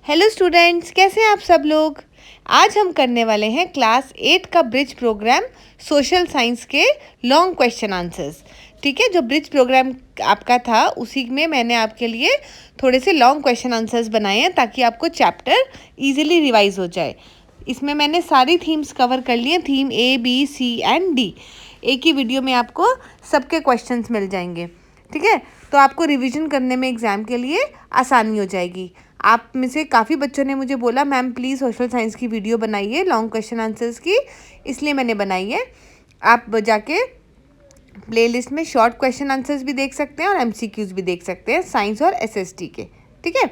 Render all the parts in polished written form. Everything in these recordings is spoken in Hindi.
हेलो स्टूडेंट्स, कैसे हैं आप सब लोग। आज हम करने वाले हैं क्लास 8 का ब्रिज प्रोग्राम सोशल साइंस के लॉन्ग क्वेश्चन आंसर्स। ठीक है, जो ब्रिज प्रोग्राम आपका था उसी में मैंने आपके लिए थोड़े से लॉन्ग क्वेश्चन आंसर्स बनाए हैं ताकि आपको चैप्टर इजीली रिवाइज हो जाए। इसमें मैंने सारी थीम्स कवर कर लिए, theme A, B, C and D। एक ही वीडियो में आपको सबके क्वेश्चंस मिल जाएंगे। ठीक है, तो आपको रिवीजन करने में एग्ज़ाम के लिए आसानी हो जाएगी। आप में से काफ़ी बच्चों ने मुझे बोला मैम प्लीज़ सोशल साइंस की वीडियो बनाइए लॉन्ग क्वेश्चन आंसर्स की, इसलिए मैंने बनाई है। आप जाके प्लेलिस्ट में शॉर्ट क्वेश्चन आंसर्स भी देख सकते हैं और MCQs भी देख सकते हैं साइंस और SST के। ठीक है,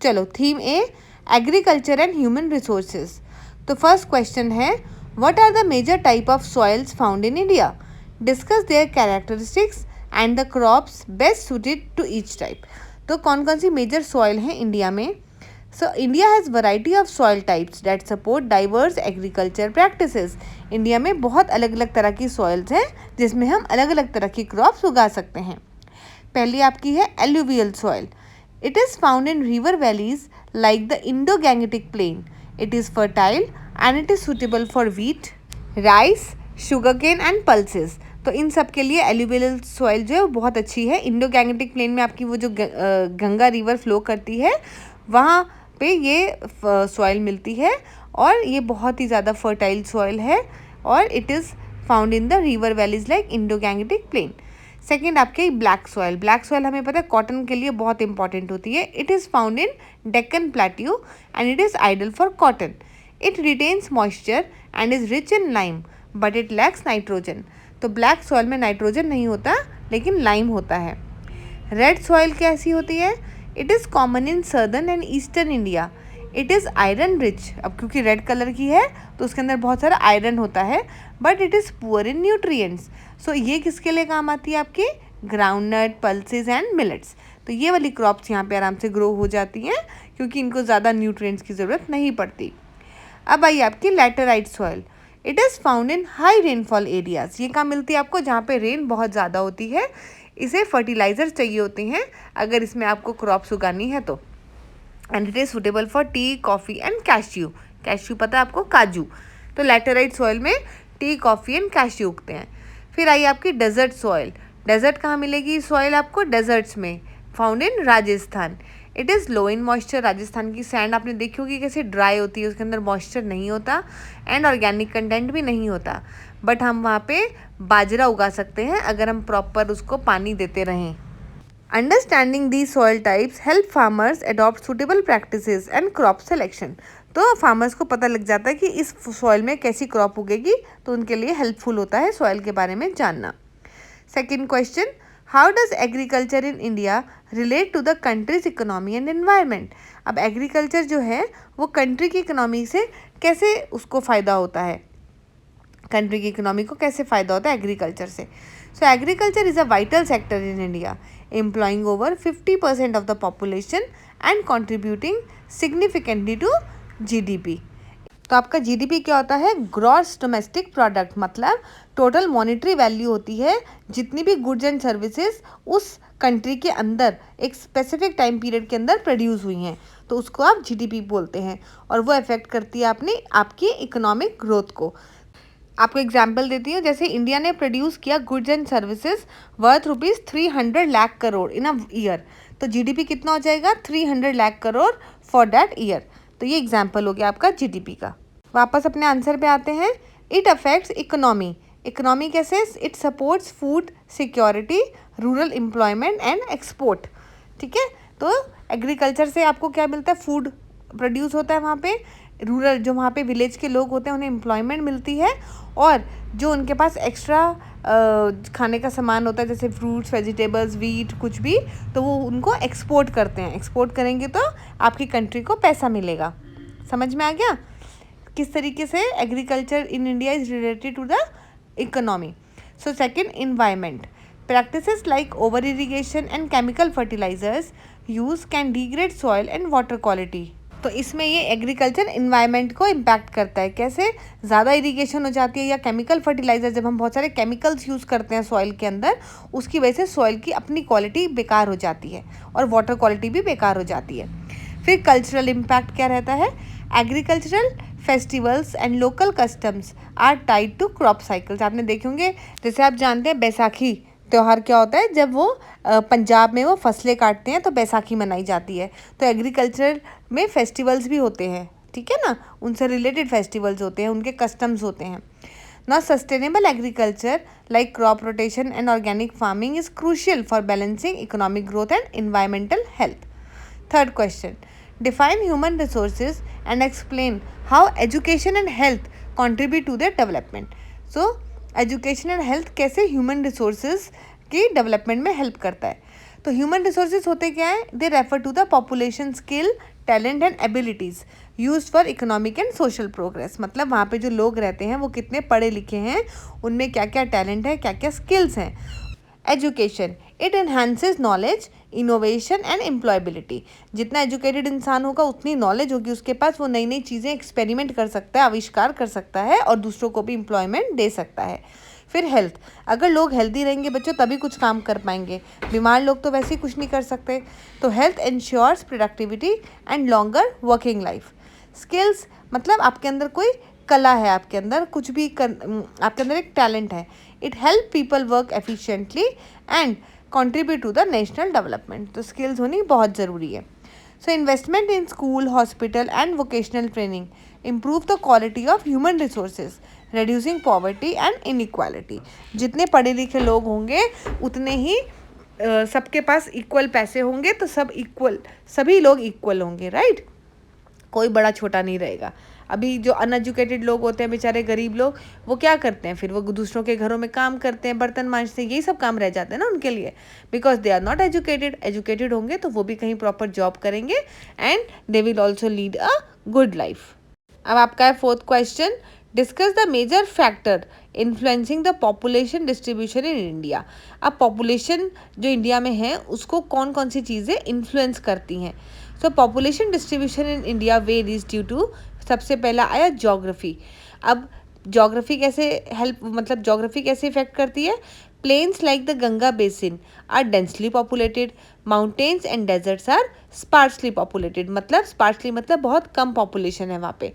चलो theme A, agriculture and human resources. तो फर्स्ट क्वेश्चन है, what are the major type of soils found in India, discuss their characteristics and the crops best suited to each type. तो कौन कौन सी मेजर सॉइल हैं इंडिया में। So India has variety of soil types that support diverse agriculture practices. India में बहुत अलग अलग तरह की सॉइल्स हैं जिसमें हम अलग अलग तरह की क्रॉप्स उगा सकते हैं। पहली आपकी है alluvial soil. It is found in river valleys like the Indo-Gangetic Plain. It is fertile and it is suitable for wheat, rice, sugarcane and pulses. तो इन सब के लिए एल्यूवियल सॉइल जो है वो बहुत अच्छी है। इंडो गैंगेटिक प्लेन में आपकी वो जो गंगा रिवर फ्लो करती है वहाँ पे ये सॉइल मिलती है और ये बहुत ही ज़्यादा फर्टाइल सॉइल है और it is found in the river valleys like Indo Gangetic plain. Second आपके ब्लैक सॉइल। ब्लैक सॉइल हमें पता है कॉटन के लिए बहुत इंपॉर्टेंट होती है। It is found in Deccan plateau and it is ideal for cotton. It retains moisture and is rich in lime but it lacks nitrogen. तो ब्लैक सॉइल में नाइट्रोजन नहीं होता लेकिन लाइम होता है। रेड सॉइल कैसी होती है। It is common in southern and eastern India. It is iron rich. अब क्योंकि रेड कलर की है तो उसके अंदर बहुत सारा आयरन होता है but it is poor in nutrients. So ये किसके लिए काम आती है आपकी, ग्राउंडनट, पल्सेस एंड मिलेट्स। तो ये वाली क्रॉप्स यहाँ पे आराम से ग्रो हो जाती हैं क्योंकि इनको ज़्यादा न्यूट्रिएंट्स की ज़रूरत नहीं पड़ती। अब आई आपकी laterite soil. It is found in high rainfall areas. ये कहाँ मिलती है आपको, जहाँ पे रेन बहुत ज़्यादा होती है। इसे फर्टिलाइज़र चाहिए होते हैं अगर इसमें आपको क्रॉप्स उगानी है तो। And it is suitable for T, coffee and cashew. Cashew पता है आपको, काजू। तो लैटेराइट सॉइल में टी, कॉफ़ी एंड कैश्यू उगते हैं। फिर आई आपकी डेजर्ट सॉइल। डेजर्ट कहाँ मिलेगी सॉइल आपको, डेजर्ट्स में, found in Rajasthan. It is low in moisture. Rajasthan की सैंड आपने देखी होगी कैसे ड्राई होती है, उसके अंदर मॉइस्चर नहीं होता एंड ऑर्गेनिक कंटेंट भी नहीं होता। बट हम वहाँ पे बाजरा उगा सकते हैं अगर हम प्रॉपर उसको पानी देते रहें। Understanding the soil types help farmers adopt suitable practices and crop selection. तो फार्मर्स को पता लग जाता है कि इस सॉइल में कैसी क्रॉप उगेगी, तो उनके लिए हेल्पफुल होता है सॉइल के बारे में जानना। Second question, how does agriculture in India relate to the country's economy and environment. अब एग्रीकल्चर जो है वो कंट्री की इकोनॉमी से कैसे उसको फ़ायदा होता है, कंट्री की इकोनॉमी को कैसे फ़ायदा होता है एग्रीकल्चर से। So agriculture is a vital sector in India, employing over 50% of the population and contributing significantly to GDP। तो आपका GDP क्या होता है, ग्रॉस डोमेस्टिक प्रोडक्ट, मतलब टोटल मॉनेटरी वैल्यू होती है जितनी भी गुड्स एंड सर्विसेज उस कंट्री के अंदर एक स्पेसिफिक टाइम पीरियड के अंदर प्रोड्यूस हुई हैं, तो उसको आप GDP बोलते हैं और वो अफेक्ट करती है आपकी इकोनॉमिक ग्रोथ को। आपको एग्जाम्पल देती हूँ, जैसे इंडिया ने प्रोड्यूस किया goods and services worth ₹300 lakh crore in a year, तो GDP कितना हो जाएगा, 300 lakh crore for that year. तो ये एग्जाम्पल हो गया आपका GDP का। वापस अपने आंसर पे आते हैं। It affects economy. इकोनॉमी कैसे, it supports food security, rural employment and export. ठीक है, तो एग्रीकल्चर से आपको क्या मिलता है, फूड प्रोड्यूस होता है वहाँ पे, रूरल जो वहाँ पे विलेज के लोग होते हैं उन्हें एम्प्लॉयमेंट मिलती है और जो उनके पास एक्स्ट्रा खाने का सामान होता है जैसे फ्रूट्स, वेजिटेबल्स, वीट, कुछ भी, तो वो उनको एक्सपोर्ट करते हैं। एक्सपोर्ट करेंगे तो आपकी कंट्री को पैसा मिलेगा। समझ में आ गया किस तरीके से agriculture in India is related to the economy. So second, environment. Practices like over irrigation and chemical fertilizers use can degrade soil and water quality. तो इसमें ये एग्रीकल्चर इन्वायरमेंट को इम्पैक्ट करता है। कैसे, ज़्यादा इरीगेशन हो जाती है या केमिकल फर्टिलाइजर, जब हम बहुत सारे केमिकल्स यूज़ करते हैं सॉइल के अंदर, उसकी वजह से सॉइल की अपनी क्वालिटी बेकार हो जाती है और वाटर क्वालिटी भी बेकार हो जाती है। फिर कल्चरल इम्पैक्ट क्या रहता है, agricultural festivals and local customs are tied to crop cycles. आपने देखे होंगे, जैसे आप जानते हैं बैसाखी त्यौहार क्या होता है, जब वो पंजाब में वो फसलें काटते हैं तो बैसाखी मनाई जाती है। तो एग्रीकल्चर में फेस्टिवल्स भी होते हैं, ठीक है ना, उनसे रिलेटेड फेस्टिवल्स होते हैं, उनके कस्टम्स होते हैं ना। Sustainable agriculture like crop rotation and organic farming is crucial for balancing economic growth and environmental health. Third question, define human resources and explain how education and health contribute to their development. So education and health कैसे human resources की development में help करता है। तो human resources होते क्या है, they refer to the population skill, talent and abilities used for economic and social progress। मतलब वहाँ पे जो लोग रहते हैं वो कितने पढ़े लिखे हैं, उनमें क्या क्या टैलेंट है, क्या क्या स्किल्स हैं। Education, it enhances knowledge, innovation and employability. जितना एजुकेटेड इंसान होगा उतनी नॉलेज होगी उसके पास, वो नई नई चीज़ें एक्सपेरिमेंट कर सकता है, आविष्कार कर सकता है और दूसरों को भी एम्प्लॉयमेंट दे सकता है। फिर हेल्थ, अगर लोग हेल्दी रहेंगे बच्चों तभी कुछ काम कर पाएंगे, बीमार लोग तो वैसे ही कुछ नहीं कर सकते। तो health insures productivity and longer working life. Skills, मतलब आपके अंदर कोई कला है, आपके अंदर कुछ भी आपके अंदर एक टैलेंट है। It help people work efficiently and contribute to the national development. तो स्किल्स होनी बहुत ज़रूरी है। So investment in school, hospital and vocational training improve the quality of human resources, reducing poverty and inequality. जितने पढ़े लिखे लोग होंगे उतने ही सबके पास इक्वल पैसे होंगे, तो सभी लोग इक्वल होंगे, राइट। कोई बड़ा छोटा नहीं रहेगा। अभी जो अनएजुकेटेड लोग होते हैं, बेचारे गरीब लोग, वो क्या करते हैं, फिर वो दूसरों के घरों में काम करते हैं, बर्तन मांजते हैं, यही सब काम रह जाते हैं ना उनके लिए, because they are not educated. Educated होंगे तो वो भी कहीं प्रॉपर जॉब करेंगे and they will also lead a good life. अब आपका है fourth question, discuss the major factor influencing the population distribution in India. अब पॉपुलेशन जो इंडिया में है उसको कौन कौन सी चीज़ें इन्फ्लुएंस करती हैं। So population distribution in India varies due to, सबसे पहला आया ज्योग्राफी। अब ज्योग्राफी कैसे ज्योग्राफी कैसे इफेक्ट करती है। Plains like the Ganga basin are densely populated, mountains and deserts are sparsely populated. Sparsely मतलब बहुत कम पॉपुलेशन है वहाँ पे।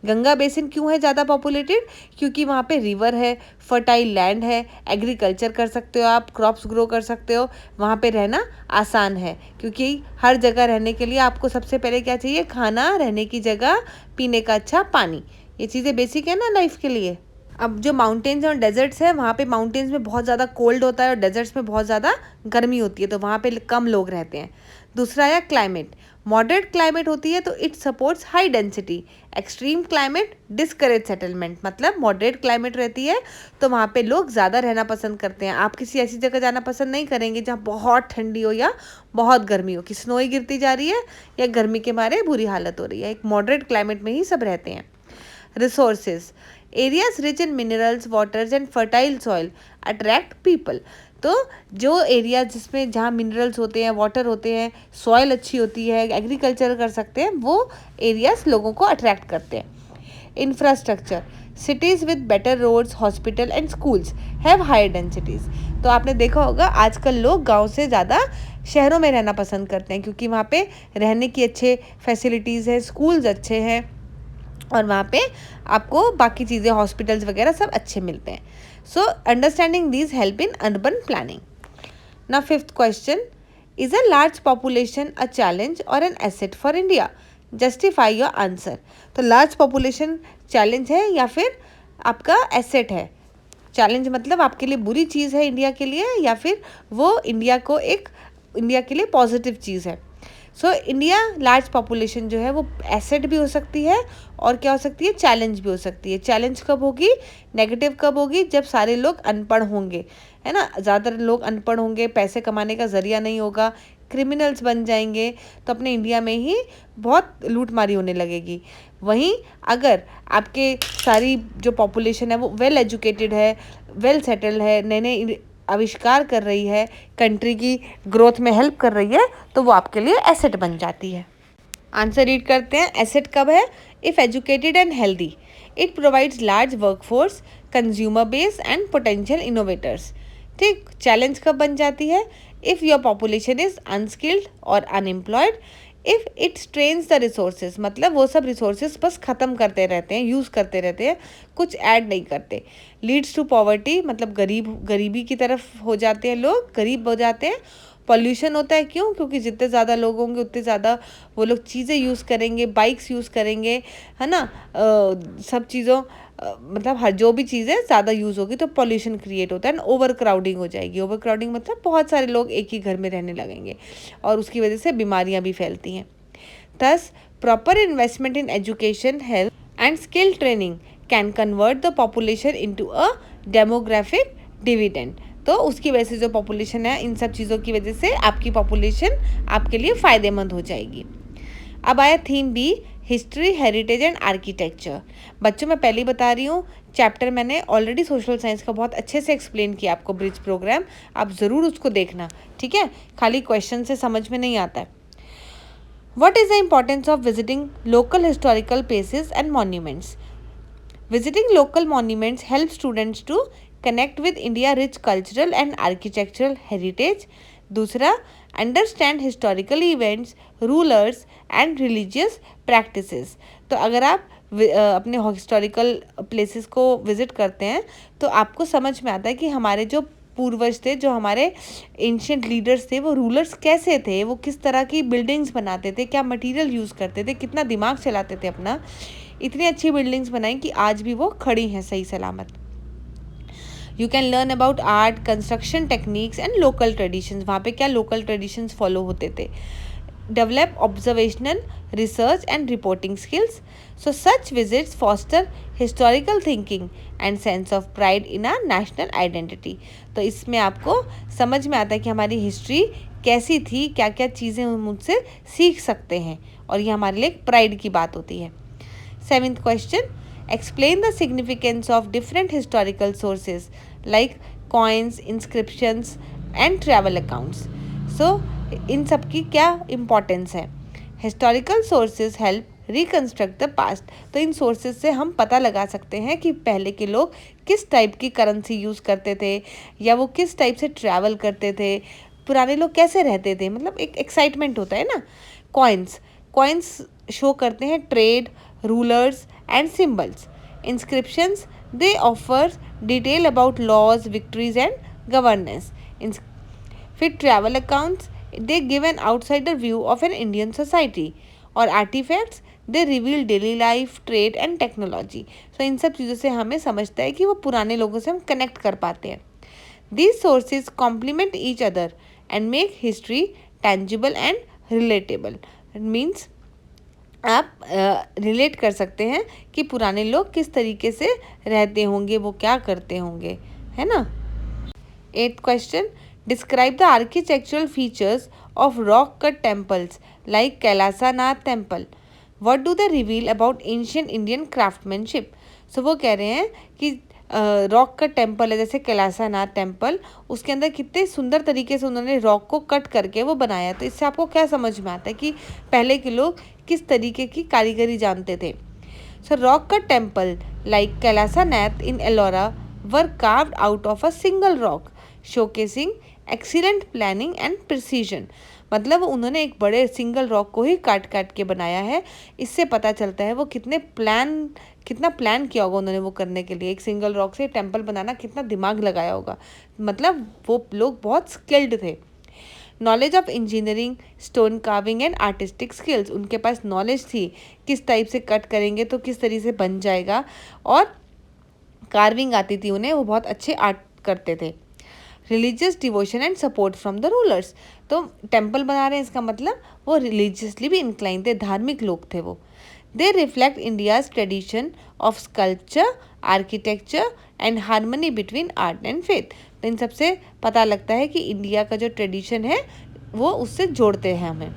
गंगा बेसिन क्यों है ज़्यादा पॉपुलेटेड, क्योंकि वहाँ पे रिवर है, फर्टाइल लैंड है, एग्रीकल्चर कर सकते हो आप, क्रॉप्स ग्रो कर सकते हो, वहाँ पे रहना आसान है, क्योंकि हर जगह रहने के लिए आपको सबसे पहले क्या चाहिए, खाना, रहने की जगह, पीने का अच्छा पानी। ये चीज़ें बेसिक है ना लाइफ के लिए। अब जो माउंटेन्स और डेजर्ट्स है, वहाँ पे माउंटेन्स में बहुत ज़्यादा कोल्ड होता है और डेजर्ट्स में बहुत ज़्यादा गर्मी होती है, तो वहाँ पे कम लोग रहते हैं। दूसरा है क्लाइमेट, मॉडरेट क्लाइमेट होती है तो it supports high density, extreme climate discourage settlement. मतलब मॉडरेट क्लाइमेट रहती है तो वहाँ पे लोग ज़्यादा रहना पसंद करते हैं। आप किसी ऐसी जगह जाना पसंद नहीं करेंगे जहाँ बहुत ठंडी हो या बहुत गर्मी हो, कि स्नो ही गिरती जा रही है या गर्मी के मारे बुरी हालत हो रही है। एक मॉडरेट क्लाइमेट में ही सब रहते हैं। Resources, areas rich in minerals, waters and fertile soil attract people. तो जो एरिया जिसमें जहाँ मिनरल्स होते हैं, वाटर होते हैं, सॉइल अच्छी होती है, एग्रीकल्चर कर सकते हैं, वो एरियाज लोगों को अट्रैक्ट करते हैं। Infrastructure, cities with better roads, hospital and schools have higher densities. तो आपने देखा होगा आजकल लोग गांव से ज़्यादा शहरों में रहना पसंद करते हैं, क्योंकि वहाँ पे रहने की अच्छे फैसिलिटीज़ है, स्कूल्स अच्छे हैं और वहाँ पे आपको बाकी चीज़ें, हॉस्पिटल्स वगैरह सब अच्छे मिलते हैं। So understanding these help in urban planning. Now fifth question, is a large population a challenge or an asset for India? Justify your answer. तो लार्ज पॉपुलेशन चैलेंज है या फिर आपका एसेट है? चैलेंज मतलब आपके लिए बुरी चीज़ है इंडिया के लिए, या फिर वो इंडिया के लिए पॉजिटिव चीज़ है। सो इंडिया लार्ज पॉपुलेशन जो है वो एसेट भी हो सकती है और क्या हो सकती है, चैलेंज भी हो सकती है। चैलेंज कब होगी, नेगेटिव कब होगी, जब सारे लोग अनपढ़ होंगे, है ना, ज़्यादातर लोग अनपढ़ होंगे, पैसे कमाने का ज़रिया नहीं होगा, क्रिमिनल्स बन जाएंगे, तो अपने इंडिया में ही बहुत लूटमारी होने लगेगी। वहीं अगर आपके सारी जो पॉपुलेशन है वो वेल एजुकेटेड है, वेल सेटल्ड है, नए नए आविष्कार कर रही है, कंट्री की ग्रोथ में हेल्प कर रही है, तो वो आपके लिए एसेट बन जाती है। आंसर रीड करते हैं। एसेट कब है? If educated and healthy, it provides large workforce, consumer base and potential innovators. ठीक। चैलेंज कब बन जाती है? If your population is unskilled और unemployed, if it strains the resources, मतलब वो सब रिसोर्सेज बस ख़त्म करते रहते हैं, यूज़ करते रहते हैं, कुछ ऐड नहीं करते। लीड्स टू पॉवर्टी, मतलब गरीबी की तरफ हो जाते हैं, लोग गरीब हो जाते हैं। पॉल्यूशन होता है, क्यों? क्योंकि जितने ज़्यादा लोग होंगे उतने ज़्यादा वो लोग चीज़ें यूज़ करेंगे, बाइक्स यूज़ करेंगे, है ना। सब चीज़ों मतलब हर जो भी चीज़ें ज़्यादा यूज़ होगी तो पॉल्यूशन क्रिएट होता है, ओवर क्राउडिंग हो जाएगी। ओवर क्राउडिंग मतलब बहुत सारे लोग एक ही घर में रहने लगेंगे और उसकी वजह से बीमारियां भी फैलती हैं। Thus proper investment in education, health and skill training can convert the population into a demographic dividend. तो उसकी वजह से जो पॉपुलेशन है, इन सब चीज़ों की वजह से आपकी पॉपुलेशन आपके लिए फ़ायदेमंद हो जाएगी। अब आया theme B, history, heritage and architecture. बच्चों मैं पहले ही बता रही हूँ, चैप्टर मैंने ऑलरेडी सोशल साइंस का बहुत अच्छे से एक्सप्लेन किया आपको, ब्रिज प्रोग्राम, आप ज़रूर उसको देखना, ठीक है। खाली क्वेश्चन से समझ में नहीं आता है। What is the importance of visiting local historical places and monuments? Visiting local monuments helps students to connect with India's rich cultural and architectural heritage. दूसरा, understand historical events, rulers and religious practices. तो अगर आप अपने हिस्टोरिकल प्लेसेस को विज़िट करते हैं तो आपको समझ में आता है कि हमारे जो पूर्वज थे, जो हमारे एंशियंट लीडर्स थे, वो रूलर्स कैसे थे, वो किस तरह की बिल्डिंग्स बनाते थे, क्या मटेरियल यूज़ करते थे, कितना दिमाग चलाते थे अपना, इतनी अच्छी बिल्डिंग्स बनाई कि आज भी वो खड़ी हैं सही सलामत। You can learn about art, construction techniques and local traditions. वहाँ पे क्या लोकल ट्रेडिशंस फॉलो होते थे। Develop observational, research and reporting skills. So such visits foster historical thinking and sense of pride in our national identity. तो इसमें आपको समझ में आता है कि हमारी हिस्ट्री कैसी थी, क्या क्या चीज़ें हम उनसे सीख सकते हैं, और ये हमारे लिए एक प्राइड की बात होती है। 7th question, explain the significance of different historical sources like coins, inscriptions and travel accounts. So इन सब की क्या इम्पोर्टेंस है। Historical sources help reconstruct the past. तो इन सोर्सेज से हम पता लगा सकते हैं कि पहले के लोग किस टाइप की करेंसी यूज़ करते थे, या वो किस टाइप से ट्रैवल करते थे, पुराने लोग कैसे रहते थे, मतलब एक एक्साइटमेंट होता है ना। कॉइन्स शो करते हैं trade, rulers and symbols. Inscriptions, they offer detail about laws, victories and governance. फिर travel accounts, they give an outsider view of an Indian society. और artifacts, they reveal daily life, trade and technology. So इन सब चीज़ों से हमें समझता है कि वो पुराने लोगों से हम कनेक्ट कर पाते हैं। These sources complement each other and make history tangible and relatable. It means आप रिलेट कर सकते हैं कि पुराने लोग किस तरीके से रहते होंगे, वो क्या करते होंगे, है ना। 8th question, describe the architectural features of rock-cut temples like Kailasanath temple. What do they reveal about ancient Indian craftsmanship? So वो कह रहे हैं कि रॉक कट टेम्पल है जैसे कैलासानाथ टेम्पल, उसके अंदर कितने सुंदर तरीके से उन्होंने रॉक को कट करके वो बनाया। तो इससे आपको क्या समझ में आता है कि पहले के लोग किस तरीके की कारीगरी जानते थे। So rock cut temple like Kailasanath in Ellora were carved out of a single rock, showcasing excellent planning and precision. मतलब उन्होंने एक बड़े सिंगल रॉक को ही काट काट के बनाया है। इससे पता चलता है वो कितना प्लान किया होगा उन्होंने वो करने के लिए। एक सिंगल रॉक से टेम्पल बनाना कितना दिमाग लगाया होगा, मतलब वो लोग बहुत स्किल्ड थे। Knowledge of engineering, stone carving and artistic skills, उनके पास नॉलेज थी किस टाइप से कट करेंगे तो किस तरीके से बन जाएगा, और कार्विंग आती थी उन्हें, वो बहुत अच्छे आर्ट करते थे। Religious devotion and support from the rulers, तो टेम्पल बना रहे हैं इसका मतलब वो रिलीजियसली भी इंक्लाइन थे, धार्मिक लोग थे वो। दे reflect India's tradition of sculpture, architecture and harmony between art and faith. तो इन सबसे पता लगता है कि इंडिया का जो ट्रेडिशन है वो उससे जोड़ते हैं हमें।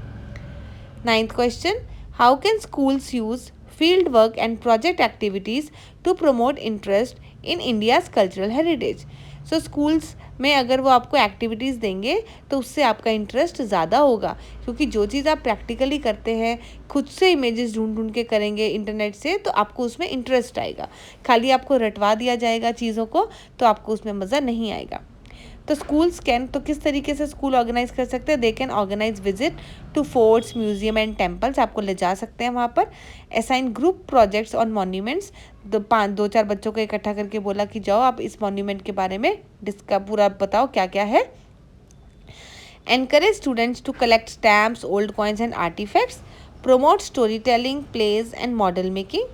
9th question, how can schools use field work and project activities to promote interest in India's cultural heritage. So schools में अगर वो आपको एक्टिविटीज़ देंगे तो उससे आपका इंटरेस्ट ज़्यादा होगा, क्योंकि जो चीज़ आप प्रैक्टिकली करते हैं, खुद से इमेजेस ढूंढ के करेंगे इंटरनेट से, तो आपको उसमें इंटरेस्ट आएगा। खाली आपको रटवा दिया जाएगा चीज़ों को तो आपको उसमें मज़ा नहीं आएगा। तो स्कूल्स कैन, तो किस तरीके से स्कूल ऑर्गेनाइज कर सकते हैं, they can organise visit to forts, museum and temples, आपको ले जा सकते हैं वहाँ पर। Assign group projects on monuments, दो चार बच्चों को इकट्ठा करके बोला कि जाओ आप इस मॉन्यूमेंट के बारे में पूरा बताओ क्या क्या है। Encourage students to collect stamps, old coins and artifacts. Promote storytelling, plays and model making.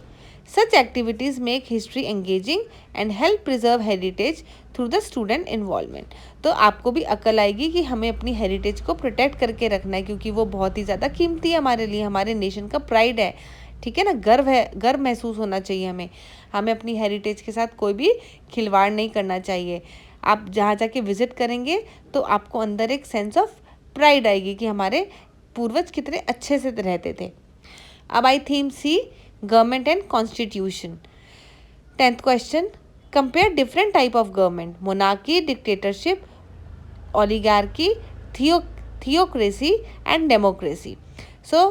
Such activities make history engaging and help preserve heritage through the student involvement. तो आपको भी अकल आएगी कि हमें अपनी हेरिटेज को प्रोटेक्ट करके रखना है, क्योंकि वो बहुत ही ज़्यादा कीमती है हमारे लिए, हमारे नेशन का प्राइड है, ठीक है ना, गर्व है, गर्व महसूस होना चाहिए हमें। हमें अपनी हेरिटेज के साथ कोई भी खिलवाड़ नहीं करना चाहिए। आप जहाँ जाके विजिट करेंगे तो आपको अंदर एक सेंस ऑफ प्राइड आएगी कि हमारे पूर्वज कितने अच्छे से रहते थे। अब आई theme C, government and constitution. 10th question, compare different type of government, monarchy, dictatorship, oligarchy, theocracy and democracy. So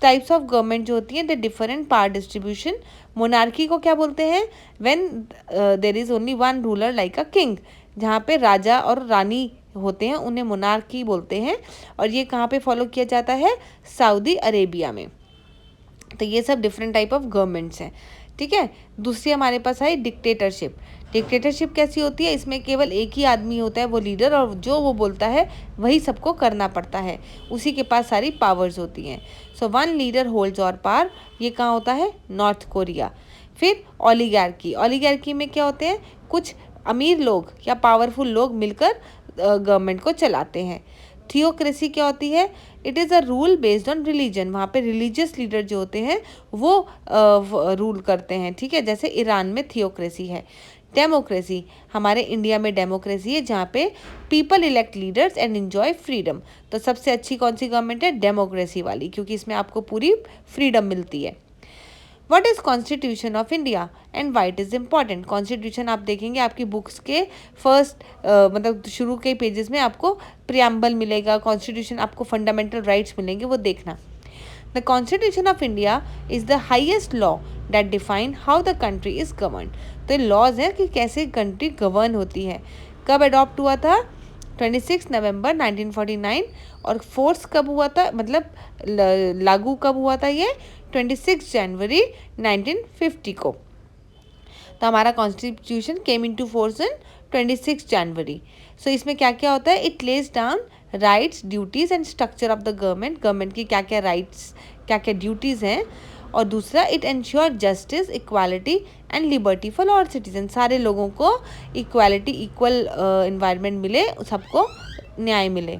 types of government जो होती हैं, the different power distribution. Monarchy को क्या बोलते हैं, when there is only one ruler like a king, जहाँ पे राजा और रानी होते हैं उन्हें मोनार्की बोलते हैं, और ये कहाँ पे फॉलो किया जाता है, सऊदी अरेबिया में। तो ये सब डिफरेंट टाइप ऑफ गवर्नमेंट्स हैं, ठीक है। दूसरी हमारे पास है डिक्टेटरशिप। डिक्टेटरशिप कैसी होती है, इसमें केवल एक ही आदमी होता है वो लीडर, और जो वो बोलता है वही सबको करना पड़ता है, उसी के पास सारी पावर्स होती हैं। सो वन लीडर होल्ड्स और पावर, ये कहाँ होता है, नॉर्थ कोरिया। फिर ओलिगार्की, ओलिगार्की में क्या होते हैं, कुछ अमीर लोग या पावरफुल लोग मिलकर गवर्नमेंट को चलाते हैं। थियोक्रेसी क्या होती है, it is a rule based on religion, वहाँ पे रिलीजियस लीडर जो होते हैं वो रूल करते हैं, ठीक है, जैसे ईरान में थियोक्रेसी है। डेमोक्रेसी, हमारे इंडिया में डेमोक्रेसी है, जहाँ पे people elect leaders and enjoy freedom. तो सबसे अच्छी कौन सी गवर्नमेंट है, डेमोक्रेसी वाली, क्योंकि इसमें आपको पूरी फ्रीडम मिलती है। What is constitution of India and why it is important. Constitution आप देखेंगे आपकी बुक्स के फर्स्ट मतलब शुरू के पेजेस में आपको प्रियम्बल मिलेगा, कॉन्स्टिट्यूशन आपको फंडामेंटल राइट्स मिलेंगे, वो देखना। The constitution of India is the highest law that define how the country is govern. तो ये लॉज हैं कि कैसे कंट्री गवर्न होती है। कब अडॉप्ट हुआ था, 26 नवंबर 1949, और फोर्स कब हुआ था, मतलब लागू कब हुआ था, ये 26 जनवरी 1950 को। तो हमारा constitution came into force in 26 जनवरी। सो इसमें क्या क्या होता है, it lays down rights, duties and structure of the government, government की क्या क्या राइट्स, क्या क्या ड्यूटीज़ हैं। और दूसरा, it ensure justice, equality and liberty for all citizen, सारे लोगों को इक्वालिटी, इक्वल इन्वायरमेंट मिले, सबको न्याय मिले।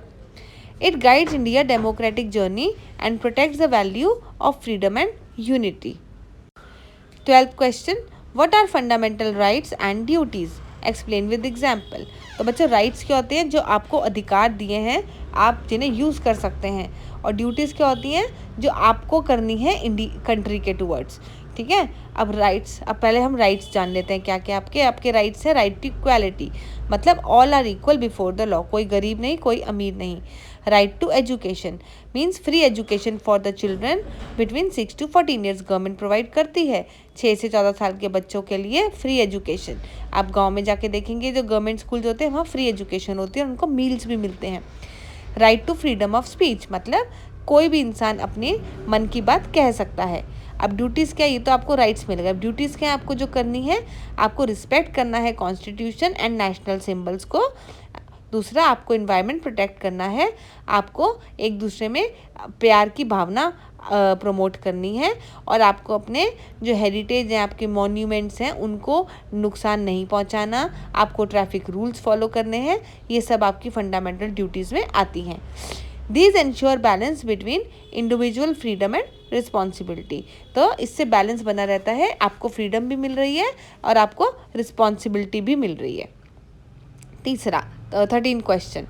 It guides India democratic journey and protects the value of freedom and unity. 12th question, what are fundamental rights and duties? Explain with example. तो बच्चों राइट्स क्या होते हैं, जो आपको अधिकार दिए हैं, आप जिन्हें यूज़ कर सकते हैं, और ड्यूटीज़ क्या होती हैं, जो आपको करनी है कंट्री के टूवर्ड्स, ठीक है। अब राइट्स, अब पहले हम राइट्स जान लेते हैं क्या क्या आपके राइट्स है। राइट टू इक्वालिटी, मतलब all are equal before the law, कोई गरीब नहीं, कोई अमीर नहीं। Right to education means free education for the children between 6 to 14 years, government provide करती है 6 से 14 साल के बच्चों के लिए फ्री एजुकेशन। आप गांव में जाके देखेंगे जो गवर्नमेंट स्कूल जो होते हैं वहाँ फ्री एजुकेशन होती है और उनको मील्स भी मिलते हैं। Right to freedom of speech, मतलब कोई भी इंसान अपने मन की बात कह सकता है। अब ड्यूटीज़ क्या, ये तो आपको राइट्स मिलेगा। अब ड्यूटीज़ क्या है, आपको जो करनी है, आपको रिस्पेक्ट करना है कॉन्स्टिट्यूशन एंड नेशनल सिम्बल्स को। दूसरा, आपको इन्वायरमेंट प्रोटेक्ट करना है, आपको एक दूसरे में प्यार की भावना प्रमोट करनी है, और आपको अपने जो हेरिटेज हैं, आपके मॉन्यूमेंट्स हैं, उनको नुकसान नहीं पहुंचाना, आपको ट्रैफिक रूल्स फॉलो करने हैं। ये सब आपकी फंडामेंटल ड्यूटीज़ में आती हैं। These ensure balance between individual freedom and responsibility. तो इससे बैलेंस बना रहता है, आपको फ्रीडम भी मिल रही है और आपको रिस्पॉन्सिबिलिटी भी मिल रही है। तीसरा 13 question,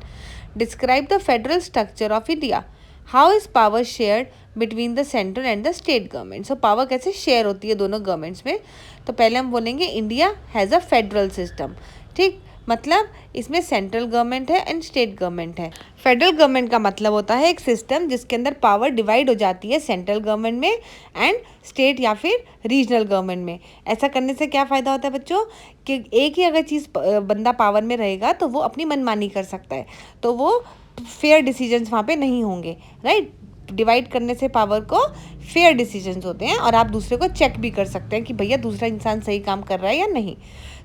describe the federal structure of India, how is power shared between the central and the state government. So power कैसे शेयर होती है दोनों गवर्नमेंट्स में। तो पहले हम बोलेंगे India has a federal system, ठीक। मतलब इसमें सेंट्रल गवर्नमेंट है एंड स्टेट गवर्नमेंट है। फेडरल गवर्नमेंट का मतलब होता है एक सिस्टम जिसके अंदर पावर डिवाइड हो जाती है सेंट्रल गवर्नमेंट में एंड स्टेट या फिर रीजनल गवर्नमेंट में। ऐसा करने से क्या फ़ायदा होता है बच्चों कि एक ही अगर चीज़ बंदा पावर में रहेगा तो वो अपनी मनमानी कर सकता है, तो वो फेयर डिसीजंस वहाँ पे नहीं होंगे, राइट। डिवाइड करने से पावर को फेयर डिसीजंस होते हैं और आप दूसरे को चेक भी कर सकते हैं कि भैया दूसरा इंसान सही काम कर रहा है या नहीं।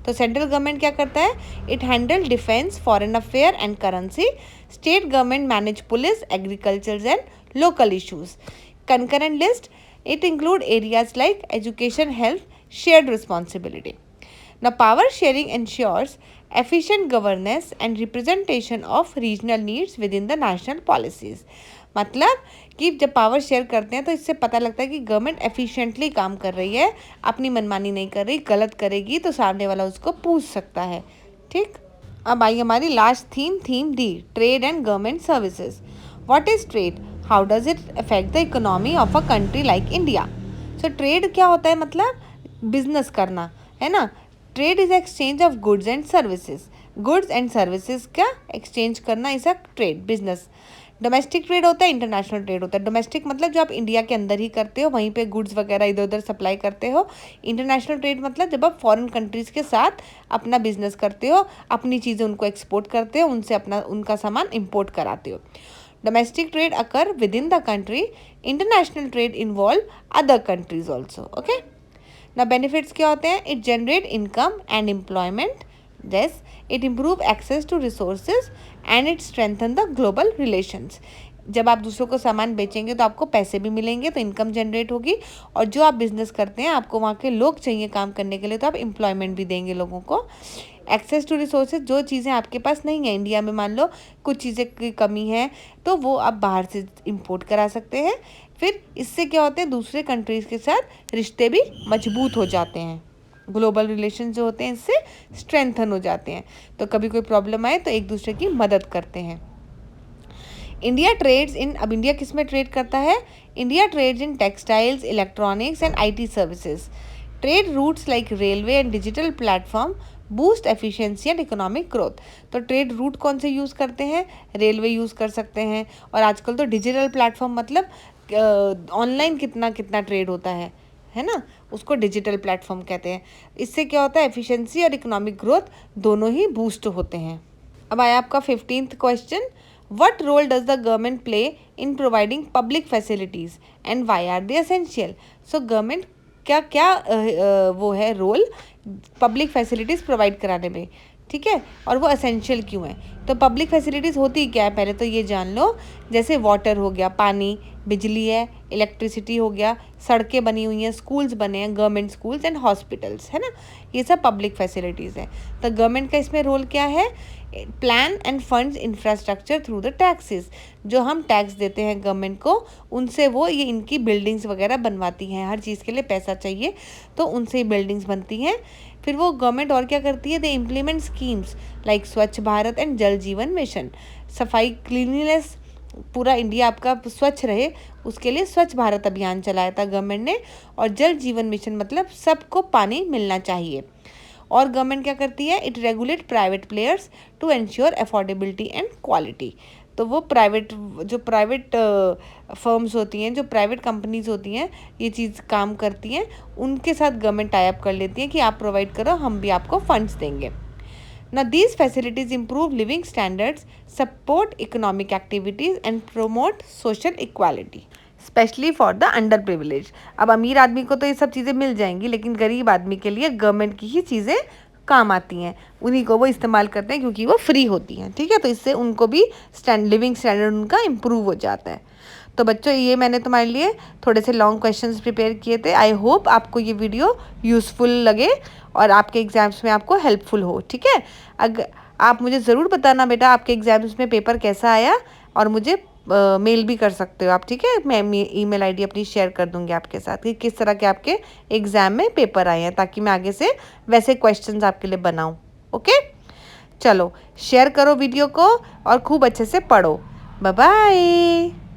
तो सेंट्रल गवर्नमेंट क्या करता है, it handle defence, foreign affair and currency. State government manage police, agriculture and local issues. Concurrent list, it include areas like education, health, shared responsibility. Now, power sharing ensures efficient governance and representation of regional needs within the national policies. मतलब कि जब पावर शेयर करते हैं तो इससे पता लगता है कि गवर्नमेंट एफिशिएंटली काम कर रही है, अपनी मनमानी नहीं कर रही। गलत करेगी तो सामने वाला उसको पूछ सकता है, ठीक। अब आई हमारी last theme D, trade and government services. What is trade, how does it affect the economy of a country like India. So trade क्या होता है, मतलब बिजनेस करना, है ना। Trade is exchange of goods and services. Goods and services का एक्सचेंज करना is a trade, business. Domestic trade होता है, इंटरनेशनल ट्रेड होता है। डोमेस्टिक मतलब जो आप इंडिया के अंदर ही करते हो, वहीं पे गुड्स वगैरह इधर उधर सप्लाई करते हो। इंटरनेशनल ट्रेड मतलब जब आप फॉरेन कंट्रीज़ के साथ अपना बिजनेस करते हो, अपनी चीज़ें उनको एक्सपोर्ट करते हो, उनसे उनका सामान इम्पोर्ट कराते हो। Domestic trade occur within the country, international trade involve other countries also, okay. ना बेनिफिट्स क्या होते हैं, it generate income and employment, this it improve access to resources and it strengthen the global relations. जब आप दूसरों को सामान बेचेंगे तो आपको पैसे भी मिलेंगे, तो इनकम जनरेट होगी। और जो आप बिजनेस करते हैं, आपको वहाँ के लोग चाहिए काम करने के लिए, तो आप एम्प्लॉयमेंट भी देंगे लोगों को। एक्सेस टू रिसोर्सेज, जो चीज़ें आपके पास नहीं है, इंडिया में मान लो कुछ चीज़ें की कमी है तो वो आप बाहर से इंपोर्ट करा सकते हैं। फिर इससे क्या होते हैं, दूसरे कंट्रीज़ के साथ रिश्ते भी मजबूत हो जाते हैं। ग्लोबल रिलेशन जो होते हैं इससे स्ट्रेंथन हो जाते हैं, तो कभी कोई प्रॉब्लम आए तो एक दूसरे की मदद करते हैं। इंडिया ट्रेड्स इन, अब इंडिया किस में ट्रेड करता है, India trades in textiles, electronics and IT services. Trade routes like railway and digital platform boost efficiency and economic growth. तो ट्रेड रूट कौन से यूज़ करते हैं, रेलवे यूज़ कर सकते हैं, और आजकल तो डिजिटल प्लेटफॉर्म मतलब ऑनलाइन कितना कितना ट्रेड होता है ना, उसको डिजिटल प्लेटफॉर्म कहते हैं। इससे क्या होता है, एफिशिएंसी और इकोनॉमिक ग्रोथ दोनों ही बूस्ट होते हैं। अब आया आपका 15th question, what role does the government play in providing public facilities and why are they essential. So government क्या क्या वो है रोल पब्लिक फैसिलिटीज़ प्रोवाइड कराने में, ठीक है, और वो एसेंशियल क्यों है। तो पब्लिक फैसिलिटीज़ होती क्या है, पहले तो ये जान लो। जैसे वाटर हो गया, पानी, बिजली है, इलेक्ट्रिसिटी हो गया, सड़कें बनी हुई हैं, स्कूल्स बने हैं, गवर्नमेंट स्कूल्स एंड हॉस्पिटल्स, है ना, ये सब पब्लिक फैसिलिटीज़ हैं। तो गवर्नमेंट का इसमें रोल क्या है, plan end funds infrastructure through the taxes. जो हम टैक्स देते हैं गवर्नमेंट को, उनसे वो ये इनकी बिल्डिंग्स वगैरह बनवाती हैं। हर चीज़ के लिए पैसा चाहिए तो उनसे ही बिल्डिंग्स बनती हैं। फिर वो गवर्नमेंट और क्या करती है, दे इम्प्लीमेंट स्कीम्स लाइक स्वच्छ भारत एंड जल जीवन मिशन। सफाई, क्लीनलीनेस, पूरा इंडिया आपका स्वच्छ रहे उसके लिए स्वच्छ भारत अभियान चलाया था गवर्नमेंट ने। और जल जीवन मिशन मतलब सबको पानी मिलना चाहिए। और गवर्नमेंट क्या करती है, it regulate private players to ensure affordability and quality. तो वो जो प्राइवेट फर्म्स होती हैं, जो प्राइवेट कंपनीज होती हैं, ये चीज़ काम करती हैं, उनके साथ गवर्नमेंट टाई अप कर लेती है कि आप प्रोवाइड करो, हम भी आपको फंड्स देंगे। Now these facilities improve living standards, support economic activities and promote social equality, especially for the underprivileged। अब अमीर आदमी को तो ये सब चीज़ें मिल जाएंगी, लेकिन गरीब आदमी के लिए गवर्नमेंट की ही चीज़ें काम आती हैं, उन्हीं को वो इस्तेमाल करते हैं क्योंकि वो फ्री होती हैं, ठीक है। तो इससे उनको भी लिविंग स्टैंडर्ड उनका इम्प्रूव हो जाता है। तो बच्चों, ये मैंने तुम्हारे लिए थोड़े से लॉन्ग क्वेश्चंस प्रिपेयर किए थे। आई होप आपको ये वीडियो यूज़फुल लगे और आपके एग्ज़ाम्स में आपको हेल्पफुल हो, ठीक है। अगर आप मुझे ज़रूर बताना बेटा आपके एग्ज़ाम्स में पेपर कैसा आया, और मुझे मेल भी कर सकते हो आप, ठीक है। मैं ईमेल आईडी अपनी शेयर कर दूँगी आपके साथ कि किस तरह के आपके एग्ज़ाम में पेपर आए हैं, ताकि मैं आगे से वैसे क्वेश्चंस आपके लिए बनाऊँ, ओके। चलो, शेयर करो वीडियो को और खूब अच्छे से पढ़ो। Bye bye.